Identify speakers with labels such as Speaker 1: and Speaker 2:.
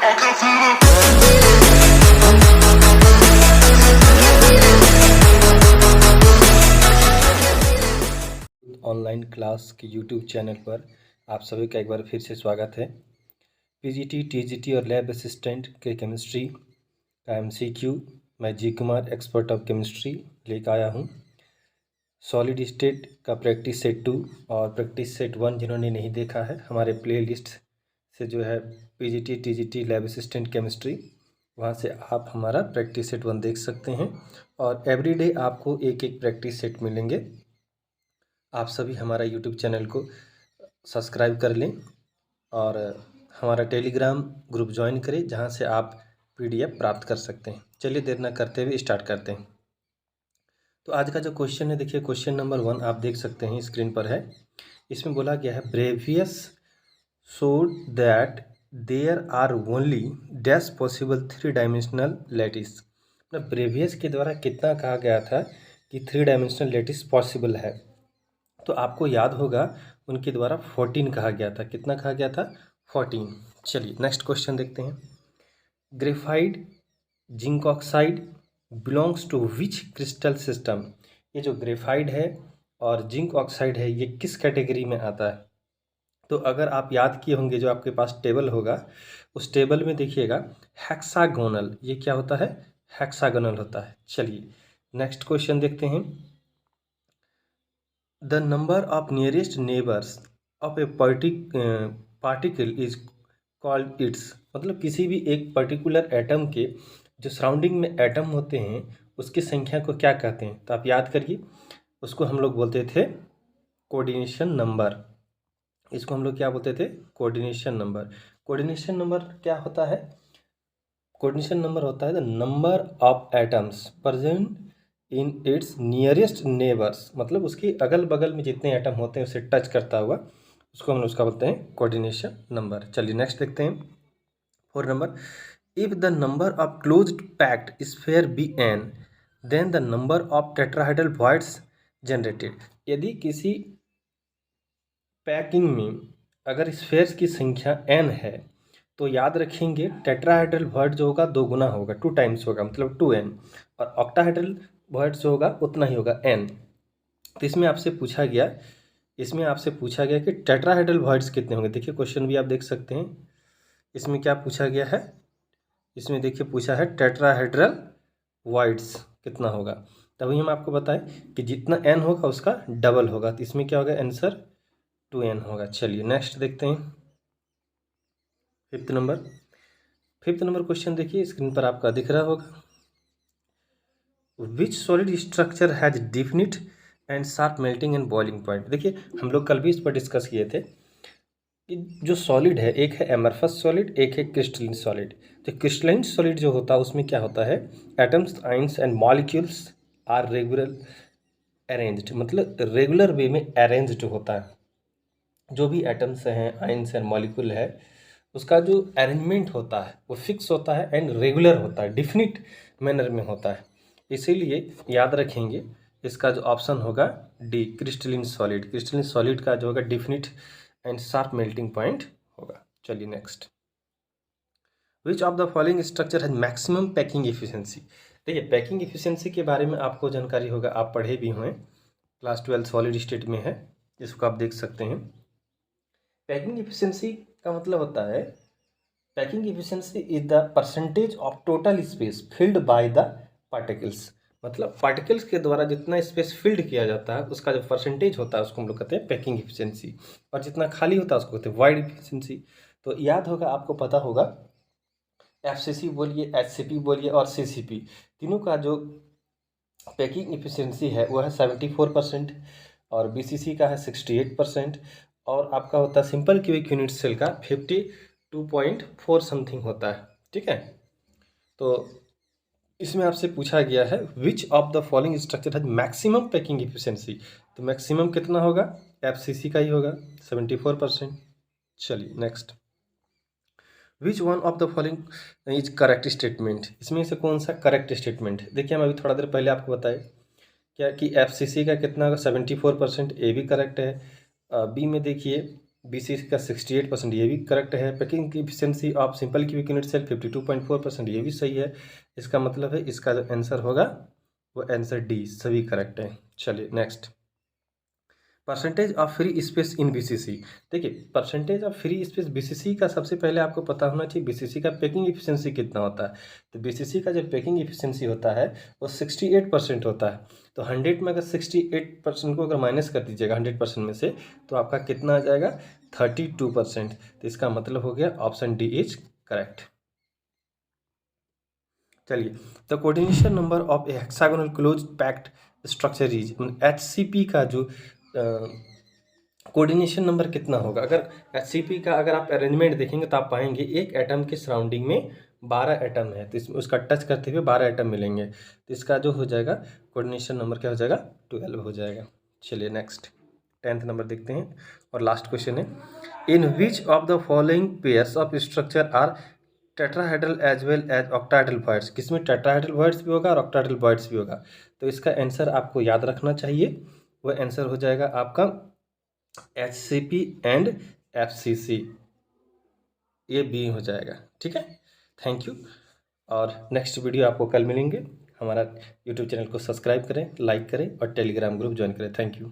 Speaker 1: Online class के YouTube channel पर आप सभी का एक बार फिर से स्वागत है। पीजीटी, टीजीटी और लैब असिस्टेंट के केमिस्ट्री का एमसीक्यू मैं जी कुमार, एक्सपर्ट ऑफ केमिस्ट्री, लेकर आया हूँ। सॉलिड स्टेट का प्रैक्टिस सेट 2 और प्रैक्टिस सेट 1 जिन्होंने नहीं देखा है, हमारे प्लेलिस्ट से जो है PGT, TGT, lab assistant chemistry, वहाँ से आप हमारा प्रैक्टिस सेट 1 देख सकते हैं। और एवरीडे आपको एक एक प्रैक्टिस सेट मिलेंगे। आप सभी हमारा यूट्यूब चैनल को सब्सक्राइब कर लें और हमारा टेलीग्राम ग्रुप ज्वाइन करें, जहां से आप पीडीएफ प्राप्त कर सकते हैं। चलिए देर न करते हुए स्टार्ट करते हैं। तो आज का जो क्वेश्चन है, देखिए क्वेश्चन नंबर 1 आप देख सकते हैं, स्क्रीन पर है। इसमें बोला गया है Bravais showed that there are only dash possible 3 dimensional lattice. मतलब ब्रेवियस के द्वारा कितना कहा गया था कि 3 डायमेंशनल लैटिस पॉसिबल है। तो आपको याद होगा उनके द्वारा 14 कहा गया था। कितना कहा गया था? 14। चलिए नेक्स्ट क्वेश्चन देखते हैं। Graphite zinc oxide belongs to which crystal system. ये जो ग्रेफाइट है और जिंक ऑक्साइड है, ये किस कैटेगरी में आता है? तो अगर आप याद किए होंगे, जो आपके पास टेबल होगा, उस टेबल में देखिएगा हेक्सागोनल, ये क्या होता है? हेक्सागोनल होता है। चलिए नेक्स्ट क्वेश्चन देखते हैं। The number of nearest neighbors of a particle is called its। मतलब किसी भी एक पर्टिकुलर एटम के जो सराउंडिंग में एटम होते हैं, उसकी संख्या को क्या कहते हैं? तो आप याद करिए, उसको हम लोग बोलते थे कोऑर्डिनेशन नंबर। इसको हम लोग क्या बोलते थे? Coordination number. कोऑर्डिनेशन नंबर क्या होता है? कोऑर्डिनेशन नंबर होता है the number of atoms present in its nearest neighbours. मतलब उसके अगल बगल में जितने एटम होते हैं उसे टच करता हुआ, उसको हम उसका बोलते हैं कोऑर्डिनेशन नंबर। चलिए नेक्स्ट देखते हैं। 4 number, if the number of closed packed sphere be n then the number of tetrahedral voids generated. यदि किसी पैकिंग में अगर स्फीयर्स की संख्या n है, तो याद रखेंगे टेट्राहेड्रल वॉइड जो होगा 2 गुना होगा, 2 टाइम्स होगा, मतलब 2n। और ऑक्टाहेड्रल वॉइड जो होगा उतना ही होगा, n। तो इसमें आपसे पूछा गया कि टेट्राहेड्रल वॉइड्स कितने होंगे। देखिए क्वेश्चन भी आप देख सकते हैं। इसमें क्या पूछा गया है? इसमें देखिए पूछा है टेट्राहेड्रल वॉइड्स कितना होगा। तभी हम आपको बताएं कि जितना n होगा उसका डबल होगा। तो इसमें क्या होगा? आंसर 2n होगा। चलिए नेक्स्ट देखते हैं। 5th नंबर क्वेश्चन देखिए, स्क्रीन पर आपका दिख रहा होगा। विच solid structure has definite and sharp melting and boiling point. देखिए हम लोग कल भी इस पर डिस्कस किए थे कि जो सॉलिड है, एक है एमरफस सॉलिड, एक है क्रिस्टलाइन सॉलिड। तो क्रिस्टलाइन सॉलिड जो होता है उसमें क्या होता है? Atoms, ions and molecules are regular arranged. मतलब रेगुलर वे में अरेंज्ड होता है। जो भी एटम्स हैं, आइंस एंड मॉलिक्यूल है, उसका जो अरेंजमेंट होता है वो फिक्स होता है एंड रेगुलर होता है, डिफिनिट मैनर में होता है। इसीलिए याद रखेंगे इसका जो ऑप्शन होगा D, crystalline solid. Crystalline solid का जो होगा definite and sharp melting point होगा। चलिए next. Which of the following structure has maximum packing efficiency. देखिए पैकिंग एफिशिएंसी के बारे में आपको जानकारी होगा, आप पढ़े भी हुए, क्लास 12 सॉलिड स्टेट में है, जिसको आप देख सकते हैं। पैकिंग एफिशिएंसी का मतलब होता है, packing efficiency is the percentage of total space filled by the particles. मतलब पार्टिकल्स के द्वारा जितना स्पेस फिल्ड किया जाता है उसका जो परसेंटेज होता है उसको हम लोग कहते हैं पैकिंग एफिशिएंसी, और जितना खाली होता है उसको कहते हैं वाइड एफिशिएंसी। तो याद होगा, आपको पता होगा, एफसीसी बोलिए, एचसीपी बोलिए और सीसीपी, तीनों का जो पैकिंग एफिशिएंसी है वो है 74%, और बीसीसी का है 68%, और आपका होता है सिंपल क्यूबिक यूनिट सेल का 52.4 समथिंग होता है। ठीक है, तो इसमें आपसे पूछा गया है विच of the following structure has maximum packing efficiency. तो मैक्सिमम कितना होगा? एफसीसी का ही होगा, 74%। चलिए next. Which one of the following is correct statement. इसमें से कौन सा करेक्ट स्टेटमेंट है? देखिए हम अभी थोड़ा देर पहले आपको बताए क्या कि एफसीसी का कितना होगा? 74%, ए भी करेक्ट है। बी में देखिए BCC का 68%, ये भी करेक्ट है। पैकिंग की efficiency of simple cubic unit cell 52.4%, ये भी सही है। इसका मतलब है इसका जो आंसर होगा वो आंसर डी, सभी करेक्ट है। चलिए next, percentage of free space in BCC। देखिए percentage of free space BCC का सबसे पहले आपको पता होना चाहिए BCC का पैकिंग एफिशिएंसी कितना होता है। तो BCC का जो पैकिंग एफिशिएंसी होता है वो 68% होता है। तो 100 में अगर 68% को अगर माइनस कर दीजिएगा 100% में से, तो आपका कितना आ जाएगा 32%। तो इसका मतलब हो गया ऑप्शन डी इज करेक्ट। चलिए, the coordination number of A hexagonal close packed structure is, HCP का जो कोऑर्डिनेशन नंबर कितना होगा। अगर HCP का अगर आप अरेंजमेंट देखेंगे तो आप पाएंगे एक एटम के सराउंडिंग में 12 एटम है, तो इसमें उसका टच करते हुए 12 एटम मिलेंगे। तो इसका जो हो जाएगा कोऑर्डिनेशन नंबर क्या हो जाएगा 12 हो जाएगा। चलिए नेक्स्ट 10th नंबर देखते हैं और लास्ट क्वेश्चन है, in which of the following pairs of structure are tetrahedral as well as octahedral voids. किसमें टेट्राहेड्रल वॉइड्स भी होगा और ऑक्टाहेड्रल वॉइड्स भी होगा। तो इसका आंसर आपको याद रखना चाहिए, वह आंसर हो जाएगा आपका HCP एंड FCC, ये बी हो जाएगा। ठीक है, थैंक यू। और नेक्स्ट वीडियो आपको कल मिलेंगे। हमारा यूट्यूब चैनल को सब्सक्राइब करें, लाइक करें और टेलीग्राम ग्रुप ज्वाइन करें। Thank you.